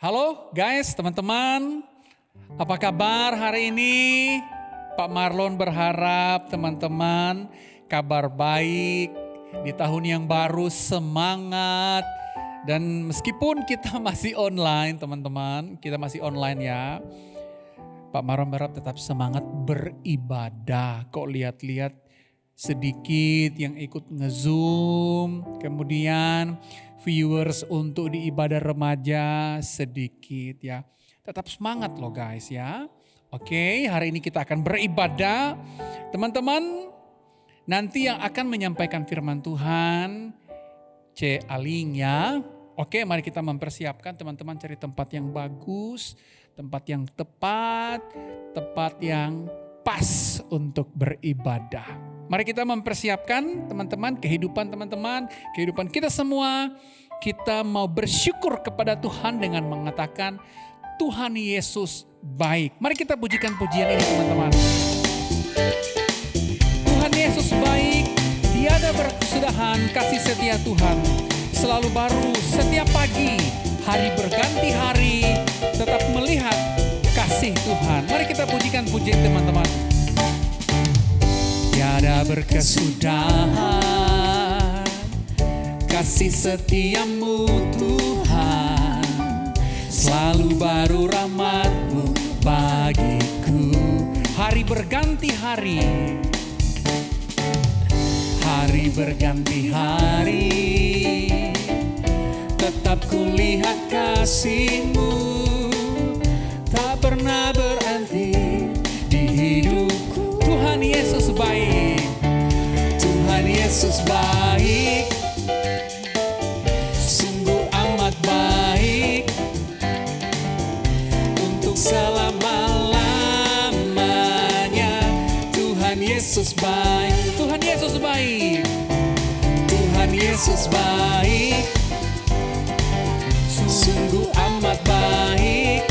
Halo guys, teman-teman. Apa kabar hari ini? Pak Marlon berharap teman-teman kabar baik di tahun yang baru, semangat. Dan meskipun kita masih online teman-teman, kita masih online ya. Pak Marlon berharap tetap semangat beribadah. Kok lihat-lihat sedikit yang ikut nge-zoom, kemudian viewers untuk di ibadah remaja sedikit ya. Tetap semangat loh guys ya. Oke, hari ini kita akan beribadah. Teman-teman, nanti yang akan menyampaikan firman Tuhan, C. Aling ya. Oke, mari kita mempersiapkan teman-teman, cari tempat yang bagus, tempat yang tepat, tempat yang pas untuk beribadah. Mari kita mempersiapkan teman-teman, kehidupan kita semua. Kita mau bersyukur kepada Tuhan dengan mengatakan Tuhan Yesus baik. Mari kita pujikan pujian ini teman-teman. Tuhan Yesus baik, tiada berkesudahan, kasih setia Tuhan selalu baru setiap pagi, hari berganti hari, tetap melihat kasih Tuhan. Mari kita pujikan pujian teman-teman. Tiada berkesudahan, kasih setiamu Tuhan, selalu baru rahmat-Mu bagiku. Hari berganti hari, hari berganti hari, tetap kulihat kasih-Mu, tak pernah berhenti di hidupku. Tuhan Yesus baik, Tuhan Yesus baik, sungguh amat baik, untuk selama-lamanya. Tuhan Yesus baik, Tuhan Yesus baik, Tuhan Yesus baik, sungguh amat baik,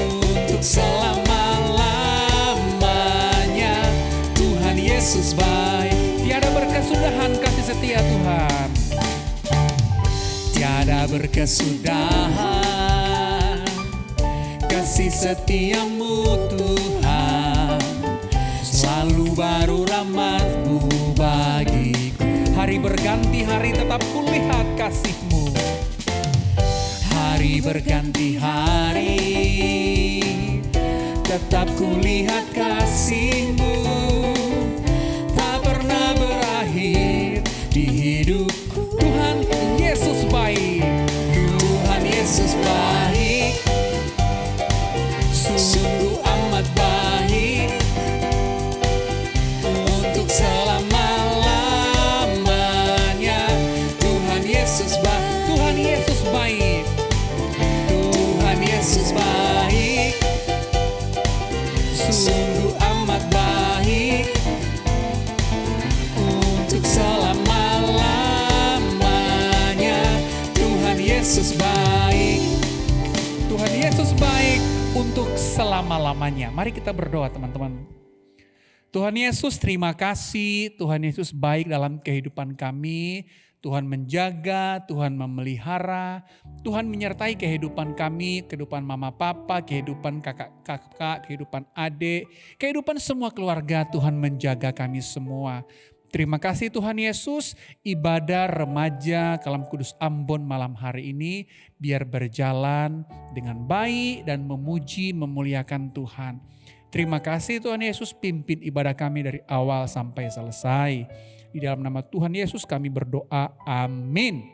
untuk selama-lamanya. Tuhan Yesus baik, tiada berkesudahan, kasih setia Tuhan. Tiada berkesudahan, kasih setiamu Tuhan, selalu baru rahmat-Mu bagiku. Hari berganti hari, tetap kulihat kasih-Mu. Hari berganti hari, tetap kulihat kasih-Mu, tak pernah berakhir di hidupku. Tuhan Yesus baik, Tuhan Yesus baik, sungguh amat baik, untuk selama-lamanya. Tuhan Yesus baik, Tuhan Yesus baik, Tuhan Yesus baik, sungguh amat baik, untuk selama-lamanya. Tuhan Yesus baik, Tuhan Yesus baik untuk selama-lamanya. Mari kita berdoa teman-teman. Tuhan Yesus, terima kasih. Tuhan Yesus baik dalam kehidupan kami. Tuhan menjaga, Tuhan memelihara, Tuhan menyertai kehidupan kami, kehidupan mama papa, kehidupan kakak-kakak, kehidupan adik, kehidupan semua keluarga. Tuhan menjaga kami semua. Terima kasih Tuhan Yesus, ibadah remaja Kalam Kudus Ambon malam hari ini biar berjalan dengan baik dan memuji, memuliakan Tuhan. Terima kasih Tuhan Yesus, pimpin ibadah kami dari awal sampai selesai. Di dalam nama Tuhan Yesus kami berdoa, amin.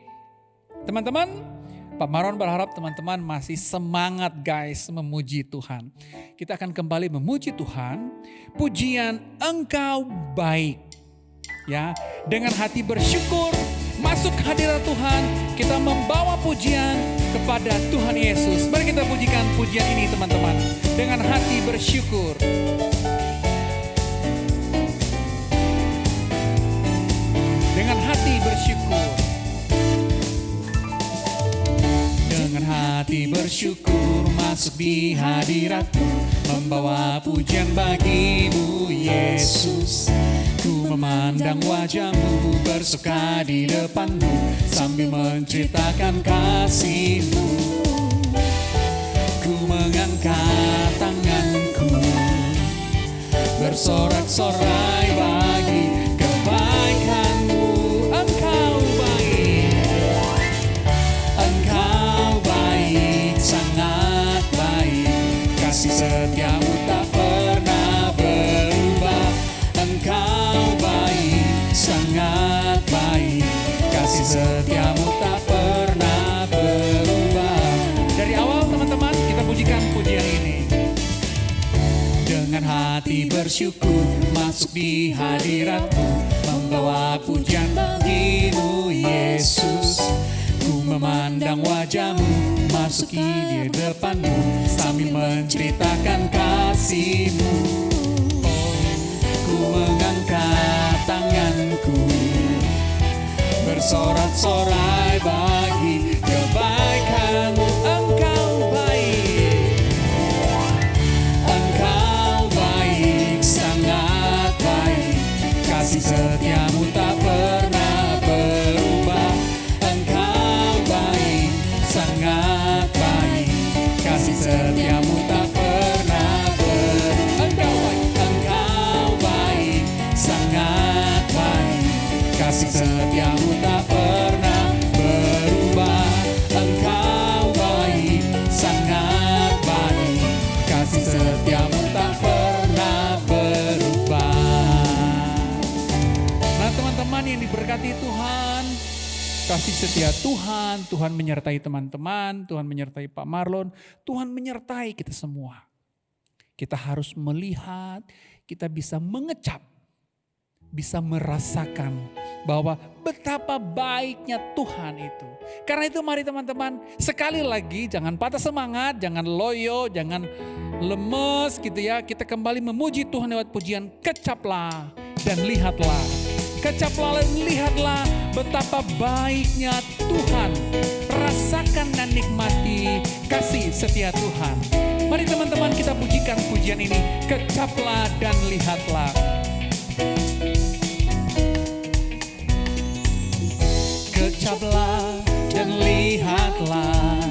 Teman-teman, Pak Marlon berharap teman-teman masih semangat guys memuji Tuhan. Kita akan kembali memuji Tuhan, pujian Engkau baik. Ya, dengan hati bersyukur, masuk hadirat Tuhan, kita membawa pujian kepada Tuhan Yesus. Mari kita pujikan pujian ini teman-teman, dengan hati bersyukur. Dengan hati bersyukur. Dengan hati bersyukur masuk di hadirat-Mu, membawa pujian bagi-Mu Yesus. Ku memandang memandang wajahmu, bersuka di depanmu, sambil menceritakan kasihmu. Ku mengangkat tanganku, bersorak-sorai bagi kebaikanmu. Engkau baik, engkau baik, sangat baik, kasih setiamu tak pernah berubah. Engkau baik, sangat baik, kasih setiamu tak pernah berubah. Dari awal teman-teman kita pujikan pujian ini. Dengan hati bersyukur masuk di hadiratmu, membawa pujian bagimu Yesus. Ku memandang wajahmu, masuki di depanmu, sambil menceritakan kasihmu. Ku mengangkat tanganku, bersorak-sorai bagi kebaikanmu. Engkau baik, engkau baik, sangat baik, kasih setiamu tak pernah berubah. Engkau baik, sangat baik, kasih setiamu tak pernah berubah. Engkau baik, engkau baik, sangat baik, kasih setiamu tak pernah berubah. Engkau baik, sangat baik, kasih setiamu tak pernah berubah. Nah teman-teman yang diberkati Tuhan, kasih setia Tuhan, Tuhan menyertai teman-teman, Tuhan menyertai Pak Marlon, Tuhan menyertai kita semua. Kita harus melihat, kita bisa mengecap, bisa merasakan bahwa betapa baiknya Tuhan itu. Karena itu mari teman-teman, sekali lagi jangan patah semangat, jangan loyo, jangan lemes gitu ya. Kita kembali memuji Tuhan lewat pujian, kecaplah dan lihatlah. Kecaplah dan lihatlah betapa baiknya Tuhan. Rasakan dan nikmati kasih setia Tuhan. Mari teman-teman kita pujikan pujian ini, kecaplah dan lihatlah. Kecaplah dan lihatlah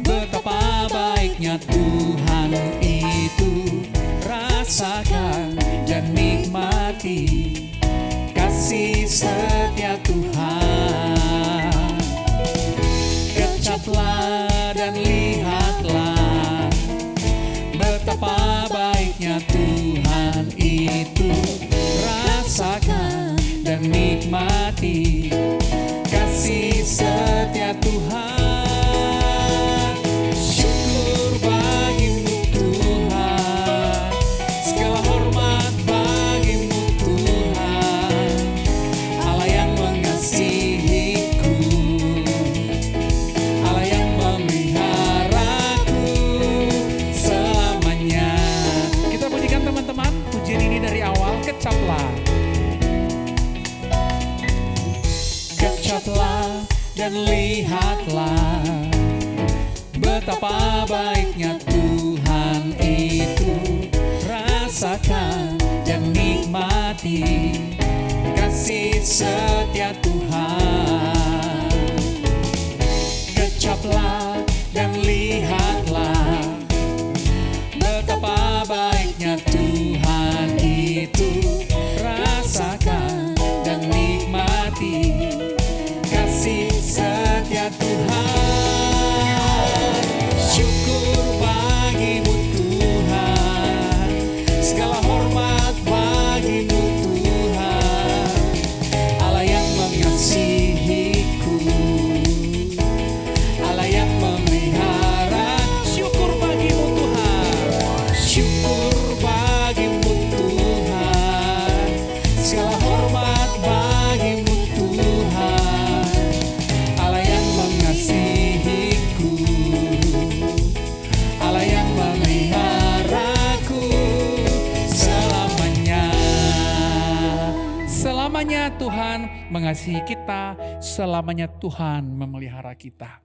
betapa baiknya Tuhan itu. Rasakan dan nikmati kasih setia Tuhan. Kecaplah dan lihatlah betapa baiknya Tuhan itu. Rasakan dan nikmati kasih setia Tuhan. Syukur bagimu Tuhan, segala hormat bagimu Tuhan, Allah yang mengasihiku, Allah yang memeliharaku selamanya. Kita pujikan teman-teman pujian ini dari awal, kecaplah. Kecaplah dan lihatlah betapa baiknya Tuhan itu. Rasakan dan nikmati kasih setia Tuhan. Kecaplah dan lihatlah betapa baiknya Tuhan itu. Rasakan dan nikmati kasih setia Tuhan. Syukur bagimu Tuhan, segala hormat bagimu Tuhan, Allah yang mengasihiku, Allah yang memelihara. Syukur bagimu Tuhan, syukur bagimu Tuhan, segala hormat bagimu Tuhan, Allah yang mengasihiku, Allah yang memeliharaku selamanya. Selamanya Tuhan mengasihi kita, selamanya Tuhan memelihara kita.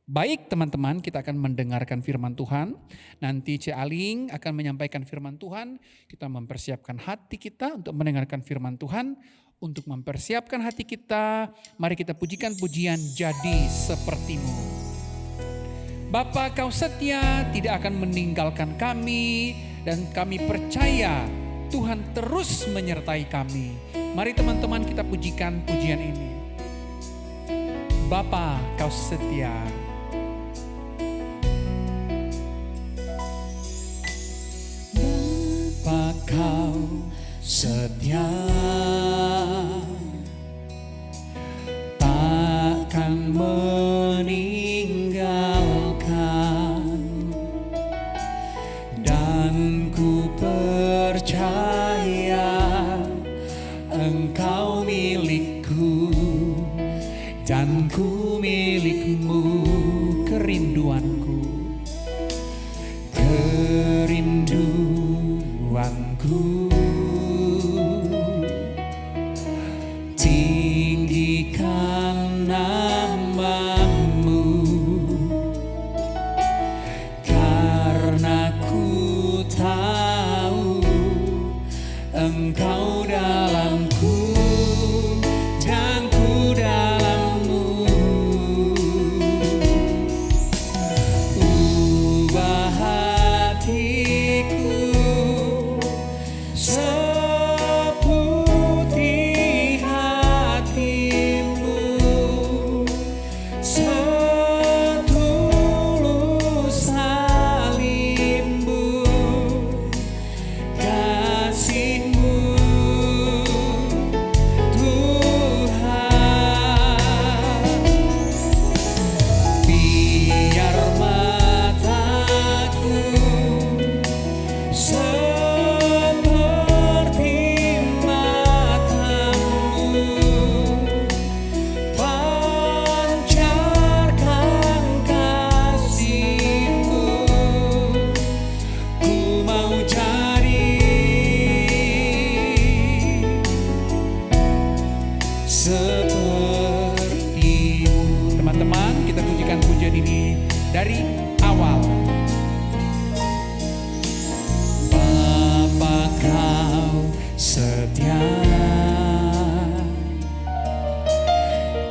Baik teman-teman, kita akan mendengarkan firman Tuhan. Nanti Cik Aling akan menyampaikan firman Tuhan. Kita mempersiapkan hati kita untuk mendengarkan firman Tuhan. Untuk mempersiapkan hati kita, mari kita pujikan pujian Jadi Sepertimu. Bapa, Kau setia, tidak akan meninggalkan kami, dan kami percaya Tuhan terus menyertai kami. Mari teman-teman kita pujikan pujian ini. Bapa, Kau setia. Bapa, Kau setia, takkan meninggalkan, dan ku percaya Engkau milikku dan ku milikmu. Kerinduanku tinggikan namamu, karena ku tahu Engkau dalamku dan ku dalammu. Ubah hatiku seperti hatimu, setulus salibmu, kasihmu Tuhan. Biar mataku seperti matamu, pancarkan kasihmu. Ku mau jadi sepertimu. Teman-teman, kita pujikan pujian ini dari awal. Bapa, Kau setia,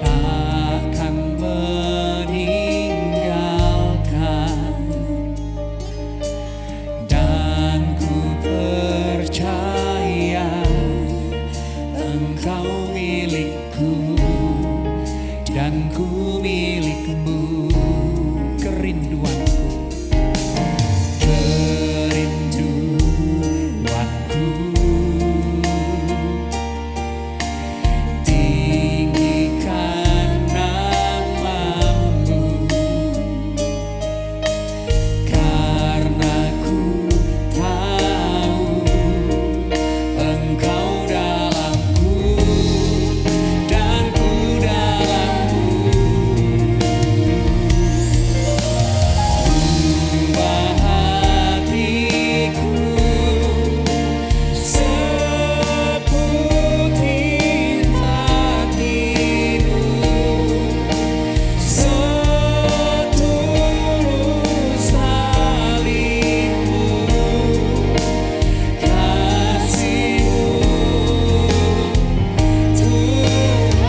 takkan meninggalkan, dan ku percaya Engkau milikku dan ku milikmu. Kerinduanku tinggikan namamu, karena ku tahu Engkau dalamku dan ku dalammu. Ubah hatiku seperti hatimu, setulus salibmu, kasihmu Tuhan.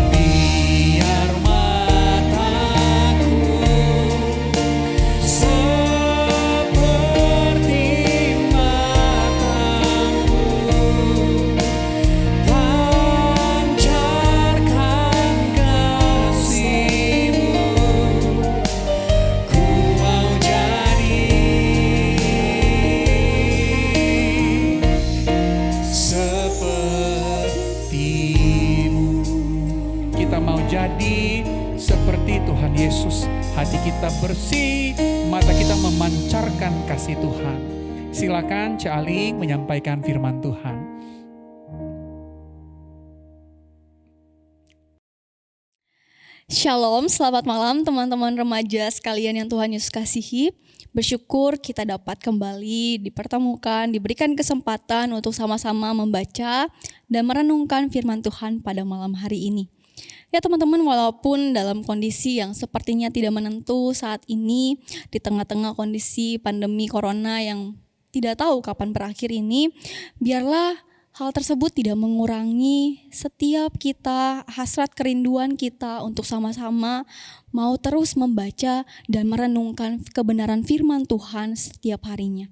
Biar mataku seperti matamu, pancarkan kasihmu. Ku mau jadi sepertimu. Kita mau jadi seperti Tuhan Yesus. Hati kita bersih, mata kita memancarkan kasih Tuhan. Silakan Cik Aling menyampaikan firman Tuhan. Shalom, selamat malam teman-teman remaja sekalian yang Tuhan Yesus kasihi. Bersyukur kita dapat kembali dipertemukan, diberikan kesempatan untuk sama-sama membaca dan merenungkan firman Tuhan pada malam hari ini. Ya teman-teman, walaupun dalam kondisi yang sepertinya tidak menentu saat ini, di tengah-tengah kondisi pandemi corona yang tidak tahu kapan berakhir ini, biarlah hal tersebut tidak mengurangi setiap kita, hasrat kerinduan kita untuk sama-sama mau terus membaca dan merenungkan kebenaran firman Tuhan setiap harinya.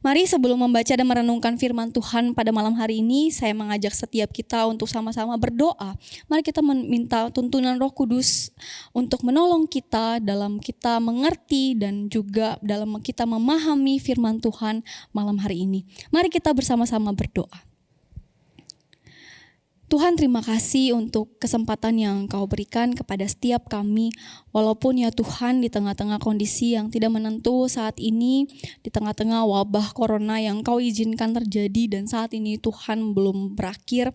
Mari sebelum membaca dan merenungkan firman Tuhan pada malam hari ini, saya mengajak setiap kita untuk sama-sama berdoa. Mari kita meminta tuntunan Roh Kudus untuk menolong kita dalam kita mengerti dan juga dalam kita memahami firman Tuhan malam hari ini. Mari kita bersama-sama berdoa. Tuhan, terima kasih untuk kesempatan yang Engkau berikan kepada setiap kami. Walaupun ya Tuhan, di tengah-tengah kondisi yang tidak menentu saat ini, di tengah-tengah wabah corona yang Engkau izinkan terjadi dan saat ini Tuhan belum berakhir,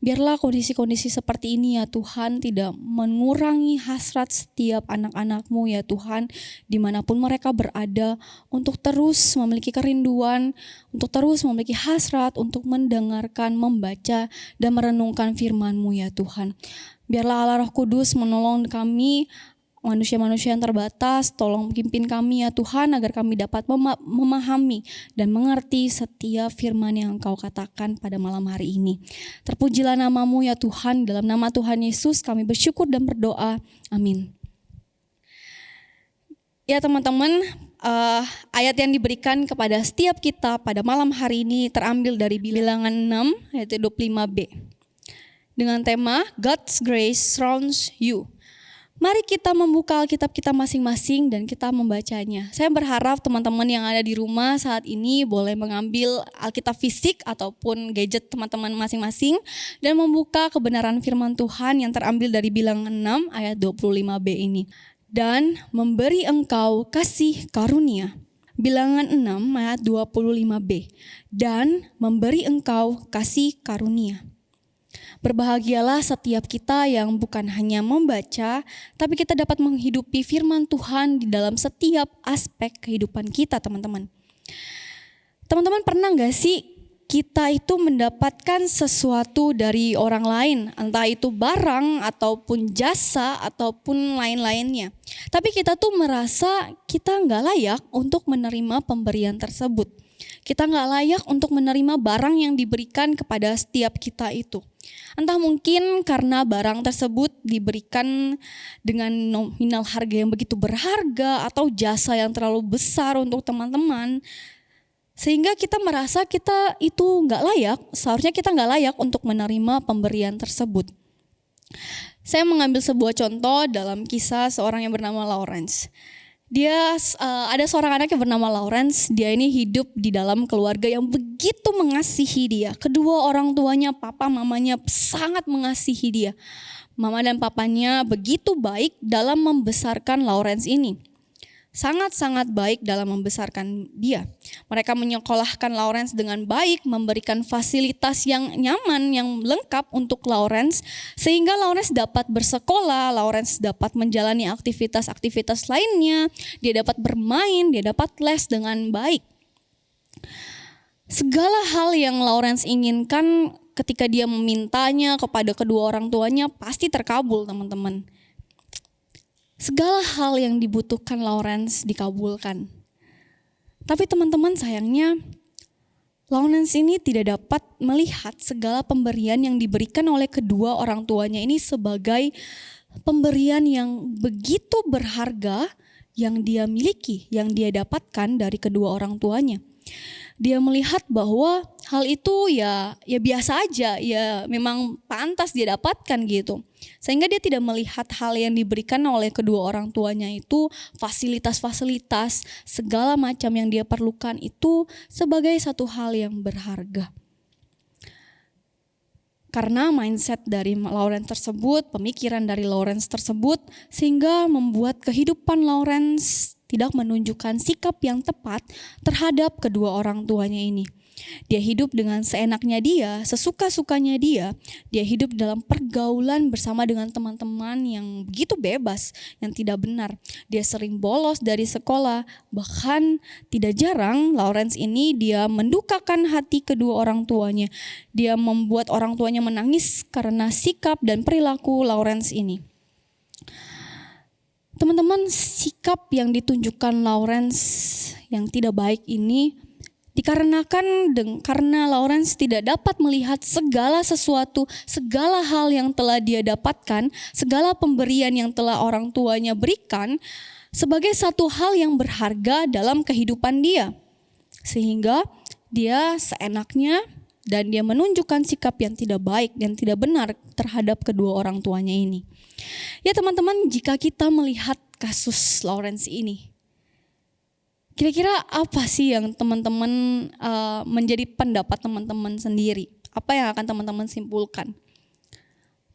biarlah kondisi-kondisi seperti ini ya Tuhan tidak mengurangi hasrat setiap anak-anak-Mu ya Tuhan, dimanapun mereka berada, untuk terus memiliki kerinduan, untuk terus memiliki hasrat, untuk mendengarkan, membaca, dan merenungkan firman-Mu ya Tuhan. Biarlah Allah Roh Kudus menolong kami, manusia-manusia yang terbatas, tolong pimpin kami ya Tuhan, agar kami dapat memahami dan mengerti setiap firman yang Engkau katakan pada malam hari ini. Terpujilah nama-Mu ya Tuhan, dalam nama Tuhan Yesus kami bersyukur dan berdoa. Amin. Ya teman-teman, ayat yang diberikan kepada setiap kita pada malam hari ini terambil dari Bilangan 6 ayat 25b. Dengan tema God's Grace Surrounds You. Mari kita membuka Alkitab kita masing-masing dan kita membacanya. Saya berharap teman-teman yang ada di rumah saat ini boleh mengambil Alkitab fisik ataupun gadget teman-teman masing-masing dan membuka kebenaran firman Tuhan yang terambil dari Bilangan 6 ayat 25b ini. Dan memberi engkau kasih karunia. Bilangan 6 ayat 25b. Dan memberi engkau kasih karunia. Berbahagialah setiap kita yang bukan hanya membaca, tapi kita dapat menghidupi firman Tuhan di dalam setiap aspek kehidupan kita, teman-teman. Teman-teman pernah gak sih kita itu mendapatkan sesuatu dari orang lain, entah itu barang ataupun jasa ataupun lain-lainnya. Tapi kita tuh merasa kita gak layak untuk menerima pemberian tersebut. Kita gak layak untuk menerima barang yang diberikan kepada setiap kita itu. Entah mungkin karena barang tersebut diberikan dengan nominal harga yang begitu berharga atau jasa yang terlalu besar untuk teman-teman. Sehingga kita merasa kita itu gak layak, seharusnya kita gak layak untuk menerima pemberian tersebut. Saya mengambil sebuah contoh dalam kisah seorang yang bernama Lawrence. Dia ada seorang anak yang bernama Lawrence. Dia ini hidup di dalam keluarga yang begitu mengasihi dia. Kedua orang tuanya, papa mamanya sangat mengasihi dia. Mama dan papanya begitu baik dalam membesarkan Lawrence ini. Sangat-sangat baik dalam membesarkan dia. Mereka menyekolahkan Lawrence dengan baik, memberikan fasilitas yang nyaman, yang lengkap untuk Lawrence, sehingga Lawrence dapat bersekolah, Lawrence dapat menjalani aktivitas-aktivitas lainnya, dia dapat bermain, dia dapat les dengan baik. Segala hal yang Lawrence inginkan ketika dia memintanya kepada kedua orang tuanya pasti terkabul, teman-teman. Segala hal yang dibutuhkan Lawrence dikabulkan. Tapi teman-teman sayangnya, Lawrence ini tidak dapat melihat segala pemberian yang diberikan oleh kedua orang tuanya ini sebagai pemberian yang begitu berharga yang dia miliki, yang dia dapatkan dari kedua orang tuanya. Dia melihat bahwa hal itu ya biasa aja, ya memang pantas dia dapatkan gitu. Sehingga dia tidak melihat hal yang diberikan oleh kedua orang tuanya itu, fasilitas-fasilitas, segala macam yang dia perlukan itu sebagai satu hal yang berharga. Karena mindset dari Lawrence tersebut, pemikiran dari Lawrence tersebut, sehingga membuat kehidupan Lawrence tidak menunjukkan sikap yang tepat terhadap kedua orang tuanya ini. Dia hidup dengan seenaknya dia, sesuka-sukanya dia. Dia hidup dalam pergaulan bersama dengan teman-teman yang begitu bebas, yang tidak benar. Dia sering bolos dari sekolah, bahkan tidak jarang Lawrence ini dia mendukakan hati kedua orang tuanya. Dia membuat orang tuanya menangis karena sikap dan perilaku Lawrence ini. Teman-teman, sikap yang ditunjukkan Lawrence yang tidak baik ini dikarenakan karena Lawrence tidak dapat melihat segala sesuatu, segala hal yang telah dia dapatkan, segala pemberian yang telah orang tuanya berikan sebagai satu hal yang berharga dalam kehidupan dia. Sehingga dia seenaknya dan dia menunjukkan sikap yang tidak baik dan tidak benar terhadap kedua orang tuanya ini. Ya teman-teman, jika kita melihat kasus Lawrence ini, kira-kira apa sih yang teman-teman menjadi pendapat teman-teman sendiri? Apa yang akan teman-teman simpulkan?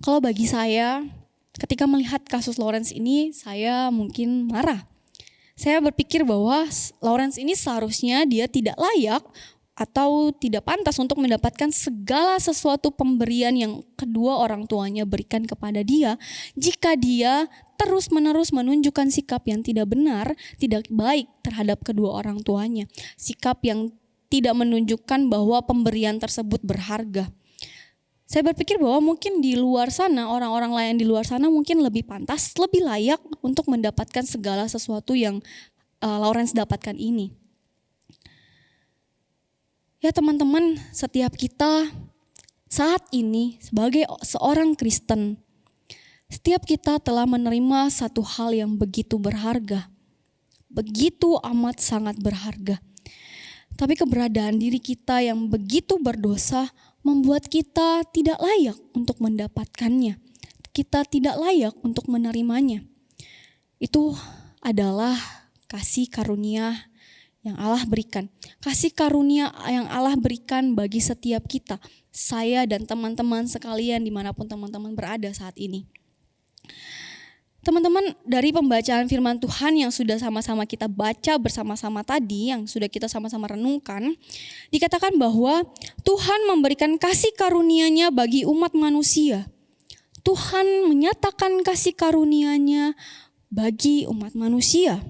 Kalau bagi saya, ketika melihat kasus Lawrence ini, saya mungkin marah. Saya berpikir bahwa Lawrence ini seharusnya dia tidak layak atau tidak pantas untuk mendapatkan segala sesuatu pemberian yang kedua orang tuanya berikan kepada dia jika dia terus-menerus menunjukkan sikap yang tidak benar, tidak baik terhadap kedua orang tuanya. Sikap yang tidak menunjukkan bahwa pemberian tersebut berharga. Saya berpikir bahwa mungkin di luar sana, orang-orang lain di luar sana mungkin lebih pantas, lebih layak untuk mendapatkan segala sesuatu yang Lawrence dapatkan ini. Ya teman-teman, setiap kita saat ini sebagai seorang Kristen, setiap kita telah menerima satu hal yang begitu berharga, begitu amat sangat berharga. Tapi keberadaan diri kita yang begitu berdosa membuat kita tidak layak untuk mendapatkannya. Kita tidak layak untuk menerimanya. Itu adalah kasih karunia yang Allah berikan. Kasih karunia yang Allah berikan bagi setiap kita. Saya dan teman-teman sekalian dimanapun teman-teman berada saat ini. Teman-teman, dari pembacaan firman Tuhan yang sudah sama-sama kita baca bersama-sama tadi, yang sudah kita sama-sama renungkan, dikatakan bahwa Tuhan memberikan kasih karunia-Nya bagi umat manusia. Tuhan menyatakan kasih karunia-Nya bagi umat manusia.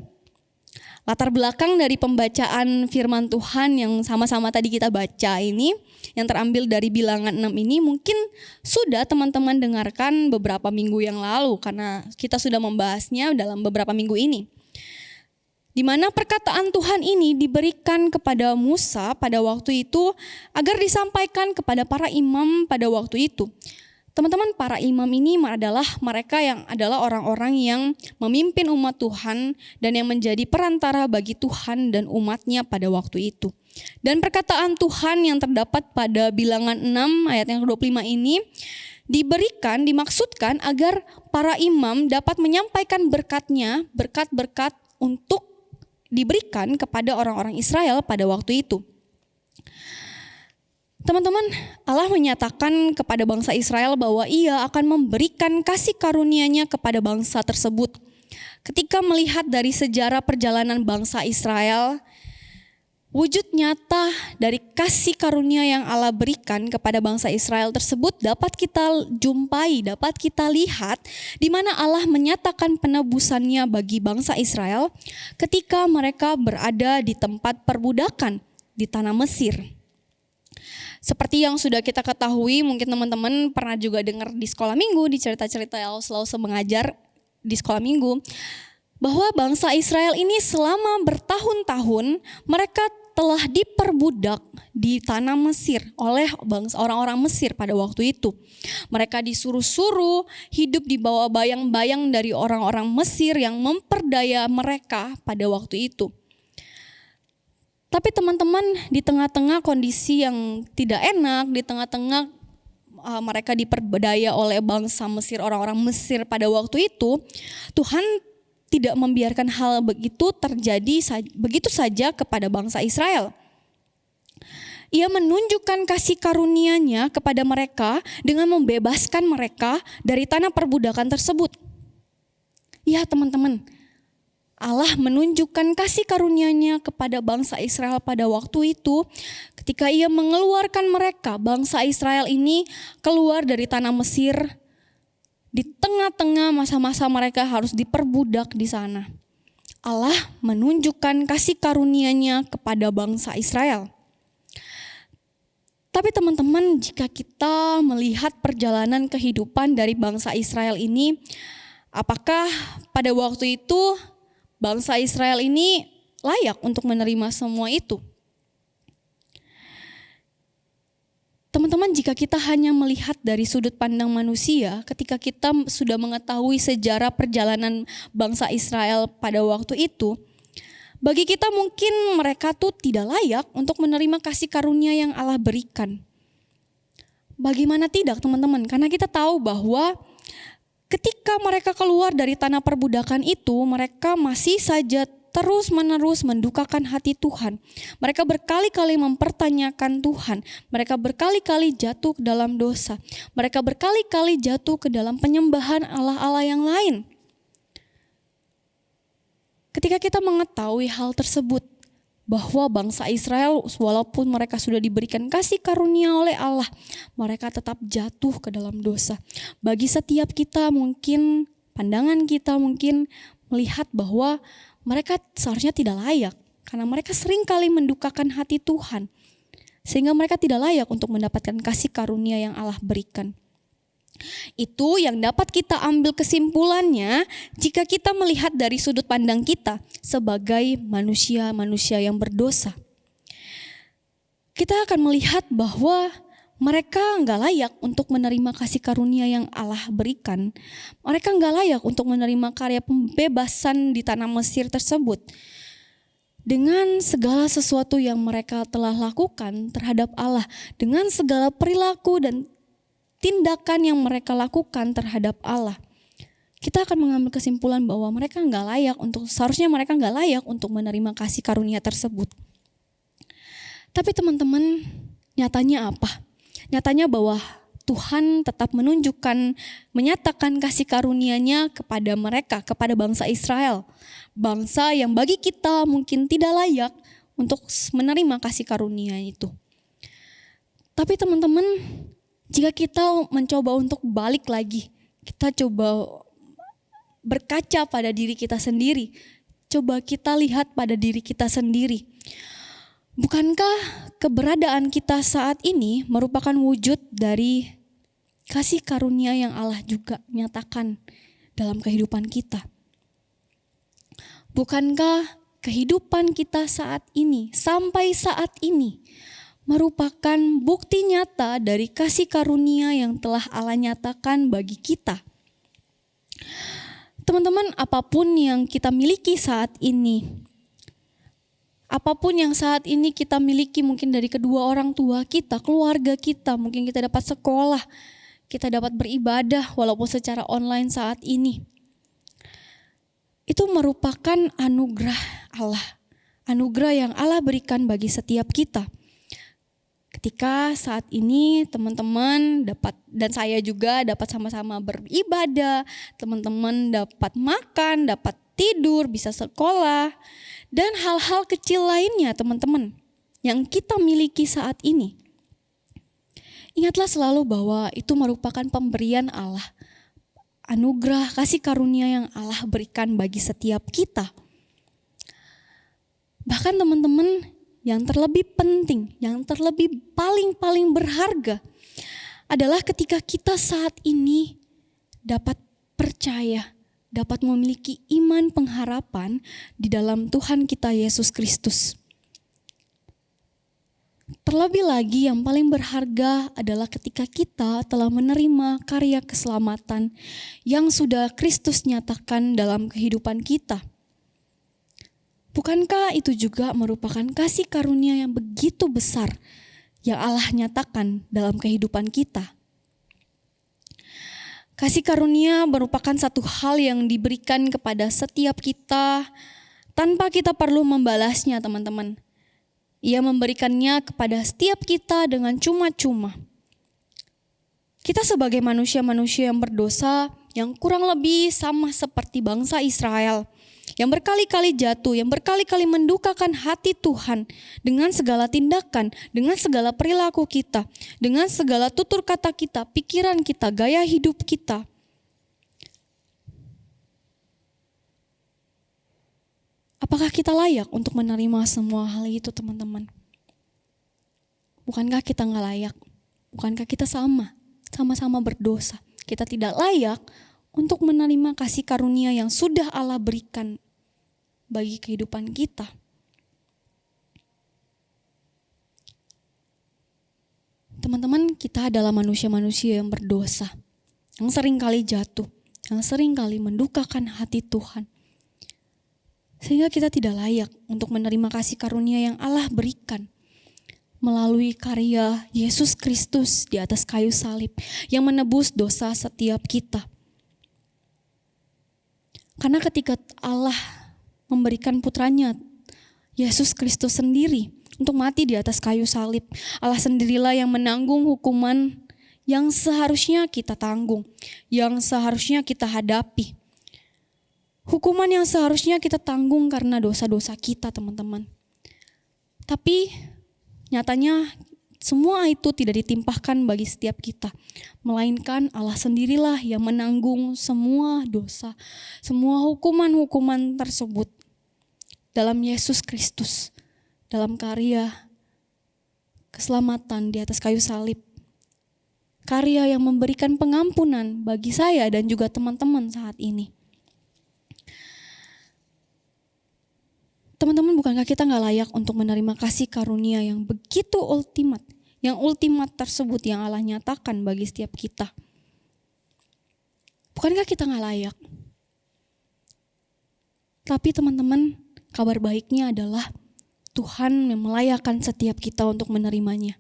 Latar belakang dari pembacaan firman Tuhan yang sama-sama tadi kita baca ini, yang terambil dari Bilangan 6 ini mungkin sudah teman-teman dengarkan beberapa minggu yang lalu karena kita sudah membahasnya dalam beberapa minggu ini. Di mana perkataan Tuhan ini diberikan kepada Musa pada waktu itu agar disampaikan kepada para imam pada waktu itu. Teman-teman, para imam ini adalah mereka yang adalah orang-orang yang memimpin umat Tuhan dan yang menjadi perantara bagi Tuhan dan umatnya pada waktu itu. Dan perkataan Tuhan yang terdapat pada Bilangan 6 ayat yang ke-25 ini diberikan, dimaksudkan agar para imam dapat menyampaikan berkatnya, berkat-berkat untuk diberikan kepada orang-orang Israel pada waktu itu. Teman-teman, Allah menyatakan kepada bangsa Israel bahwa Ia akan memberikan kasih karunia-Nya kepada bangsa tersebut. Ketika melihat dari sejarah perjalanan bangsa Israel, wujud nyata dari kasih karunia yang Allah berikan kepada bangsa Israel tersebut dapat kita jumpai, dapat kita lihat di mana Allah menyatakan penebusannya bagi bangsa Israel ketika mereka berada di tempat perbudakan di tanah Mesir. Seperti yang sudah kita ketahui, mungkin teman-teman pernah juga dengar di sekolah minggu, di cerita-cerita yang selalu mengajar di sekolah minggu, bahwa bangsa Israel ini selama bertahun-tahun mereka telah diperbudak di tanah Mesir oleh orang-orang Mesir pada waktu itu. Mereka disuruh-suruh hidup di bawah bayang-bayang dari orang-orang Mesir yang memperdaya mereka pada waktu itu. Tapi teman-teman, di tengah-tengah kondisi yang tidak enak, di tengah-tengah mereka diperdaya oleh bangsa Mesir, orang-orang Mesir pada waktu itu, Tuhan tidak membiarkan hal begitu terjadi begitu saja kepada bangsa Israel. Ia menunjukkan kasih karunia-Nya kepada mereka dengan membebaskan mereka dari tanah perbudakan tersebut. Ya teman-teman, Allah menunjukkan kasih karunia-Nya kepada bangsa Israel pada waktu itu ketika Ia mengeluarkan mereka, bangsa Israel ini keluar dari tanah Mesir di tengah-tengah masa-masa mereka harus diperbudak di sana. Allah menunjukkan kasih karunia-Nya kepada bangsa Israel. Tapi teman-teman, jika kita melihat perjalanan kehidupan dari bangsa Israel ini, apakah pada waktu itu bangsa Israel ini layak untuk menerima semua itu? Teman-teman, jika kita hanya melihat dari sudut pandang manusia, ketika kita sudah mengetahui sejarah perjalanan bangsa Israel pada waktu itu, bagi kita mungkin mereka tuh tidak layak untuk menerima kasih karunia yang Allah berikan. Bagaimana tidak, teman-teman? Karena kita tahu bahwa ketika mereka keluar dari tanah perbudakan itu, mereka masih saja terus-menerus mendukakan hati Tuhan. Mereka berkali-kali mempertanyakan Tuhan. Mereka berkali-kali jatuh ke dalam dosa. Mereka berkali-kali jatuh ke dalam penyembahan Allah-Allah yang lain. Ketika kita mengetahui hal tersebut, bahwa bangsa Israel walaupun mereka sudah diberikan kasih karunia oleh Allah, mereka tetap jatuh ke dalam dosa. Bagi setiap kita mungkin, pandangan kita mungkin melihat bahwa mereka seharusnya tidak layak. Karena mereka seringkali mendukakan hati Tuhan. Sehingga mereka tidak layak untuk mendapatkan kasih karunia yang Allah berikan. Itu yang dapat kita ambil kesimpulannya jika kita melihat dari sudut pandang kita sebagai manusia-manusia yang berdosa. Kita akan melihat bahwa mereka nggak layak untuk menerima kasih karunia yang Allah berikan. Mereka nggak layak untuk menerima karya pembebasan di tanah Mesir tersebut. Dengan segala sesuatu yang mereka telah lakukan terhadap Allah, dengan segala perilaku dan tindakan yang mereka lakukan terhadap Allah, kita akan mengambil kesimpulan bahwa mereka seharusnya mereka nggak layak untuk menerima kasih karunia tersebut. Tapi teman-teman, nyatanya apa? Nyatanya bahwa Tuhan tetap menyatakan kasih karunia-Nya kepada mereka, kepada bangsa Israel. Bangsa yang bagi kita mungkin tidak layak untuk menerima kasih karunia itu. Tapi teman-teman, jika kita mencoba untuk balik lagi, kita coba berkaca pada diri kita sendiri. Coba kita lihat pada diri kita sendiri. Bukankah keberadaan kita saat ini merupakan wujud dari kasih karunia yang Allah juga nyatakan dalam kehidupan kita? Bukankah kehidupan kita saat ini, sampai saat ini, merupakan bukti nyata dari kasih karunia yang telah Allah nyatakan bagi kita? Teman-teman, apapun yang kita miliki saat ini, apapun yang saat ini kita miliki mungkin dari kedua orang tua kita, keluarga kita, mungkin kita dapat sekolah, kita dapat beribadah walaupun secara online saat ini. Itu merupakan anugerah Allah, anugerah yang Allah berikan bagi setiap kita. Ketika saat ini teman-teman dapat, dan saya juga dapat sama-sama beribadah, teman-teman dapat makan, dapat tidur, bisa sekolah, dan hal-hal kecil lainnya teman-teman yang kita miliki saat ini. Ingatlah selalu bahwa itu merupakan pemberian Allah, anugerah kasih karunia yang Allah berikan bagi setiap kita. Bahkan teman-teman, yang terlebih penting, yang terlebih paling berharga adalah ketika kita saat ini dapat percaya, dapat memiliki iman pengharapan di dalam Tuhan kita Yesus Kristus. Terlebih lagi yang paling berharga adalah ketika kita telah menerima karya keselamatan yang sudah Kristus nyatakan dalam kehidupan kita. Bukankah itu juga merupakan kasih karunia yang begitu besar yang Allah nyatakan dalam kehidupan kita? Kasih karunia merupakan satu hal yang diberikan kepada setiap kita tanpa kita perlu membalasnya, teman-teman. Ia memberikannya kepada setiap kita dengan cuma-cuma. Kita sebagai manusia-manusia yang berdosa, yang kurang lebih sama seperti bangsa Israel, yang berkali-kali jatuh, yang berkali-kali mendukakan hati Tuhan dengan segala tindakan, dengan segala perilaku kita, dengan segala tutur kata kita, pikiran kita, gaya hidup kita. Apakah kita layak untuk menerima semua hal itu, teman-teman? Bukankah kita nggak layak? Bukankah kita sama-sama berdosa? Kita tidak layak untuk menerima kasih karunia yang sudah Allah berikan bagi kehidupan kita. Teman-teman, kita adalah manusia-manusia yang berdosa, yang sering kali jatuh, yang sering kali mendukakan hati Tuhan. Sehingga kita tidak layak untuk menerima kasih karunia yang Allah berikan melalui karya Yesus Kristus di atas kayu salib yang menebus dosa setiap kita. Karena ketika Allah memberikan putranya, Yesus Kristus sendiri, untuk mati di atas kayu salib, Allah sendirilah yang menanggung hukuman yang seharusnya kita tanggung, yang seharusnya kita hadapi. Hukuman yang seharusnya kita tanggung karena dosa-dosa kita, teman-teman. Tapi nyatanya semua itu tidak ditimpahkan bagi setiap kita. Melainkan Allah sendirilah yang menanggung semua dosa, semua hukuman-hukuman tersebut dalam Yesus Kristus, dalam karya keselamatan di atas kayu salib. Karya yang memberikan pengampunan bagi saya dan juga teman-teman saat ini. Teman-teman, bukankah kita gak layak untuk menerima kasih karunia yang begitu ultimat, yang ultimat tersebut yang Allah nyatakan bagi setiap kita? Bukankah kita gak layak? Tapi teman-teman, kabar baiknya adalah Tuhan yang melayakkan setiap kita untuk menerimanya.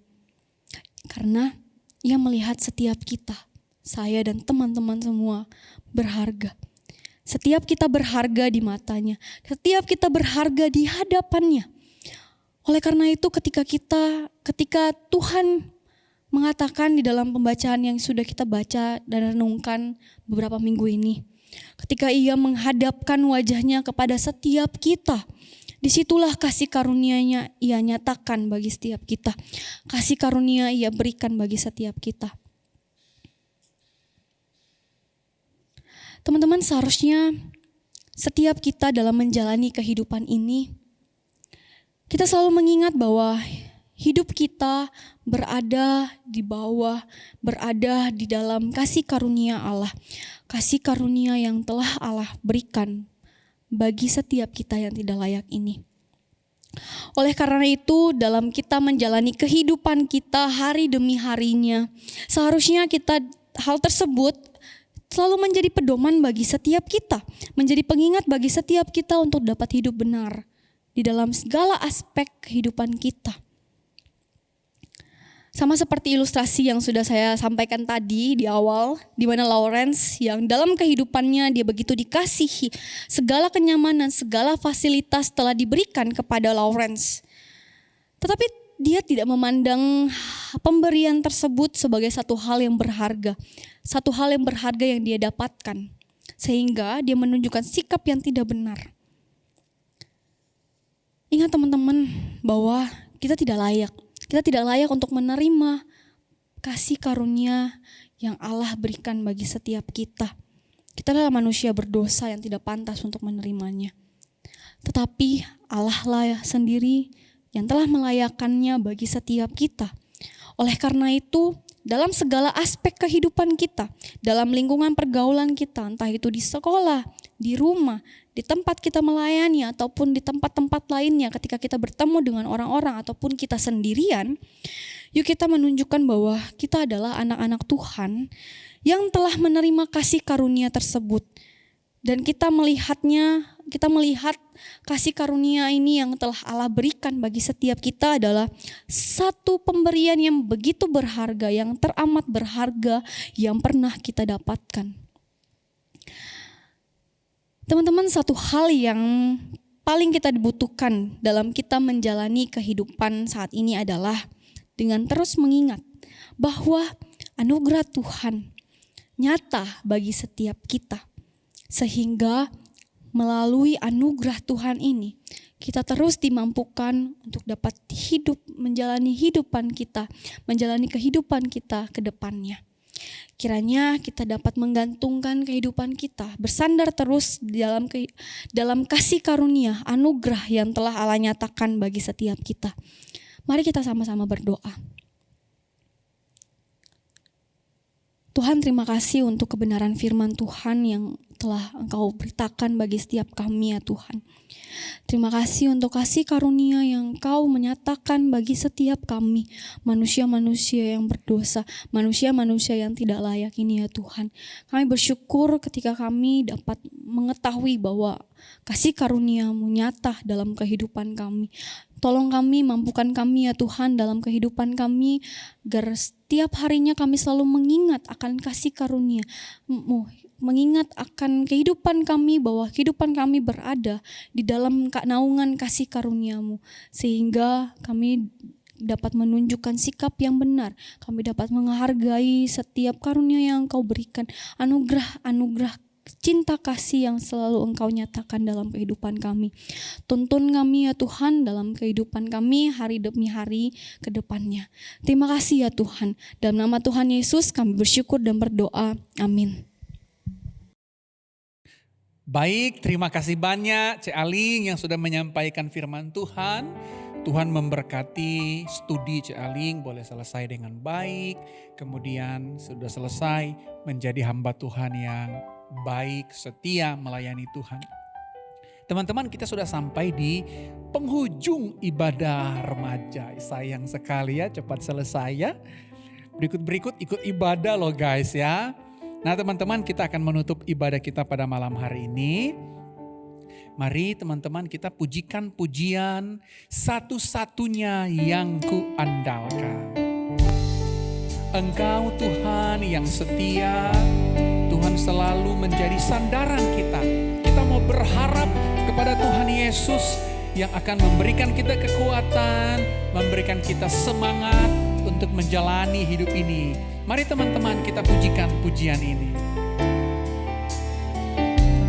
Karena Ia melihat setiap kita, saya dan teman-teman semua berharga. Setiap kita berharga di matanya, setiap kita berharga di hadapannya. Oleh karena itu ketika Tuhan mengatakan di dalam pembacaan yang sudah kita baca dan renungkan beberapa minggu ini, ketika Ia menghadapkan wajahnya kepada setiap kita, disitulah kasih karunia-Nya Ia nyatakan bagi setiap kita. Kasih karunia Ia berikan bagi setiap kita. Teman-teman, seharusnya setiap kita dalam menjalani kehidupan ini, kita selalu mengingat bahwa hidup kita berada di bawah, berada di dalam kasih karunia Allah. Kasih karunia yang telah Allah berikan bagi setiap kita yang tidak layak ini. Oleh karena itu, dalam kita menjalani kehidupan kita hari demi harinya, seharusnya hal tersebut selalu menjadi pedoman bagi setiap kita, menjadi pengingat bagi setiap kita untuk dapat hidup benar di dalam segala aspek kehidupan kita. Sama seperti ilustrasi yang sudah saya sampaikan tadi di awal, di mana Lawrence yang dalam kehidupannya dia begitu dikasihi, segala kenyamanan, segala fasilitas telah diberikan kepada Lawrence. Tetapi dia tidak memandang pemberian tersebut sebagai satu hal yang berharga. Satu hal yang berharga yang dia dapatkan. Sehingga dia menunjukkan sikap yang tidak benar. Ingat teman-teman bahwa kita tidak layak. Kita tidak layak untuk menerima kasih karunia yang Allah berikan bagi setiap kita. Kita adalah manusia berdosa yang tidak pantas untuk menerimanya. Tetapi Allah lah sendiri yang telah melayakkannya bagi setiap kita. Oleh karena itu, dalam segala aspek kehidupan kita, dalam lingkungan pergaulan kita, entah itu di sekolah, di rumah, di tempat kita melayani, ataupun di tempat-tempat lainnya ketika kita bertemu dengan orang-orang ataupun kita sendirian, yuk kita menunjukkan bahwa kita adalah anak-anak Tuhan yang telah menerima kasih karunia tersebut. Dan kita melihat kasih karunia ini yang telah Allah berikan bagi setiap kita adalah satu pemberian yang begitu berharga, yang teramat berharga yang pernah kita dapatkan. Teman-teman, satu hal yang paling kita dibutuhkan dalam kita menjalani kehidupan saat ini adalah dengan terus mengingat bahwa anugerah Tuhan nyata bagi setiap kita. Sehingga melalui anugerah Tuhan ini, kita terus dimampukan untuk dapat hidup, menjalani kehidupan kita ke depannya. Kiranya kita dapat menggantungkan kehidupan kita, bersandar terus dalam kasih karunia, anugerah yang telah Allah nyatakan bagi setiap kita. Mari kita sama-sama berdoa. Tuhan, terima kasih untuk kebenaran firman Tuhan yang telah Engkau beritakan bagi setiap kami ya Tuhan. Terima kasih untuk kasih karunia yang Engkau menyatakan bagi setiap kami, manusia-manusia yang berdosa, manusia-manusia yang tidak layak ini ya Tuhan. Kami bersyukur ketika kami dapat mengetahui bahwa kasih karunia-Mu nyata dalam kehidupan kami. Tolong kami, mampukan kami ya Tuhan dalam kehidupan kami, agar setiap harinya kami selalu mengingat akan kasih karunia-Mu, mengingat akan kehidupan kami, bahwa kehidupan kami berada di dalam naungan kasih karunia-Mu, sehingga kami dapat menunjukkan sikap yang benar, kami dapat menghargai setiap karunia yang Engkau berikan, anugerah cinta kasih yang selalu Engkau nyatakan dalam kehidupan kami. Tuntun kami ya Tuhan dalam kehidupan kami hari demi hari ke depannya. Terima kasih ya Tuhan. Dalam nama Tuhan Yesus kami bersyukur dan berdoa. Amin. Baik, terima kasih banyak Cik Aling yang sudah menyampaikan firman Tuhan. Tuhan memberkati studi Cik Aling boleh selesai dengan baik. Kemudian sudah selesai menjadi hamba Tuhan yang baik, setia melayani Tuhan. Teman-teman, kita sudah sampai di penghujung ibadah remaja. Sayang sekali ya, cepat selesai ya. Berikut ikut ibadah loh guys ya. Nah teman-teman, kita akan menutup ibadah kita pada malam hari ini. Mari teman-teman kita pujikan pujian satu-satunya yang kuandalkan. Engkau Tuhan yang setia, Tuhan selalu menjadi sandaran kita. Kita mau berharap kepada Tuhan Yesus yang akan memberikan kita kekuatan, memberikan kita semangat untuk menjalani hidup ini. Mari teman-teman kita pujikan pujian ini.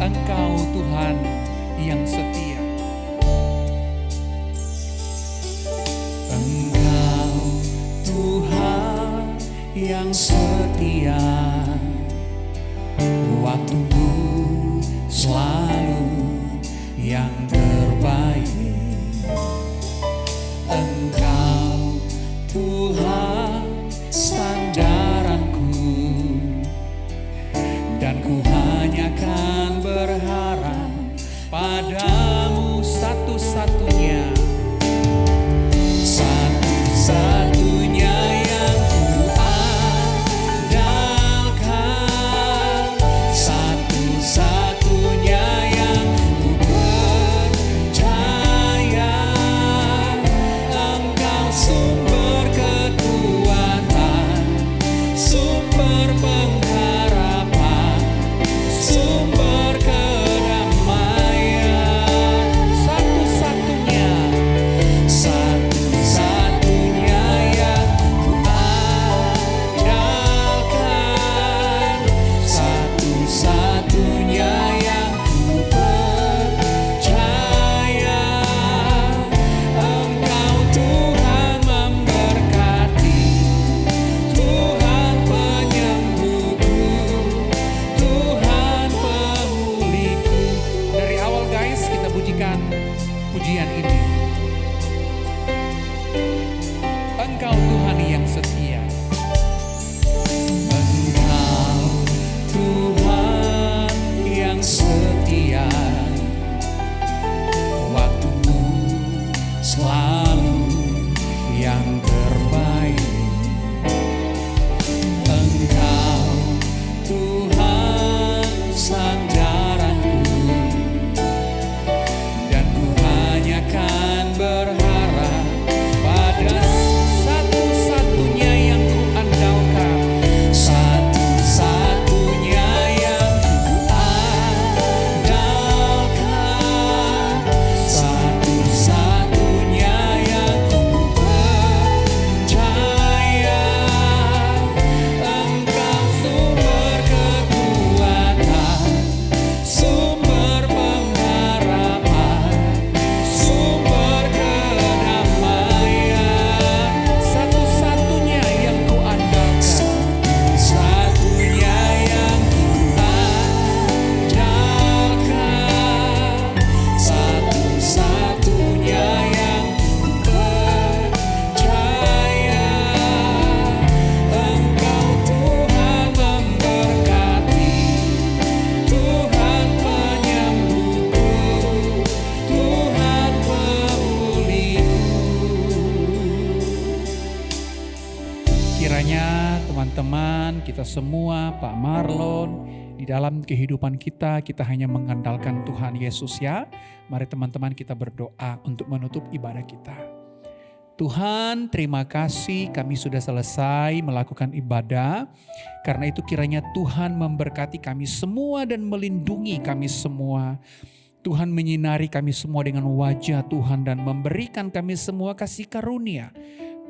Engkau Tuhan yang setia. Engkau Tuhan yang setia. Waktumu selalu yang terbaik. Engkau Tuhan sandaranku, dan ku hanya kan berharap padamu satu-satunya. Satu-satunya yang ku andalkan, satu Kiranya teman-teman, kita semua, Pak Marlon, di dalam kehidupan kita hanya mengandalkan Tuhan Yesus ya. Mari teman-teman kita berdoa untuk menutup ibadah kita. Tuhan, terima kasih kami sudah selesai melakukan ibadah. Karena itu kiranya Tuhan memberkati kami semua dan melindungi kami semua. Tuhan menyinari kami semua dengan wajah Tuhan dan memberikan kami semua kasih karunia.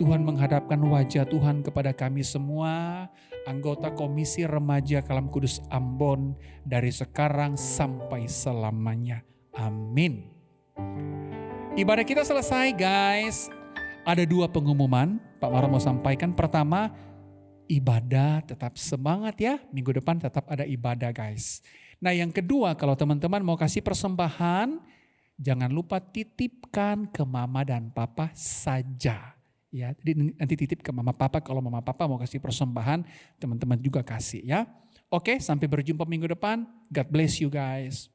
Tuhan menghadapkan wajah Tuhan kepada kami semua, anggota Komisi Remaja Kalam Kudus Ambon dari sekarang sampai selamanya. Amin. Ibadah kita selesai guys. Ada 2 pengumuman Pak Maro mau sampaikan. Pertama, ibadah tetap semangat ya. Minggu depan tetap ada ibadah guys. Nah yang kedua, kalau teman-teman mau kasih persembahan, jangan lupa titipkan ke mama dan papa saja. Ya, jadi nanti titip ke mama papa, kalau mama papa mau kasih persembahan, teman-teman juga kasih ya. Oke, sampai berjumpa minggu depan. God bless you guys.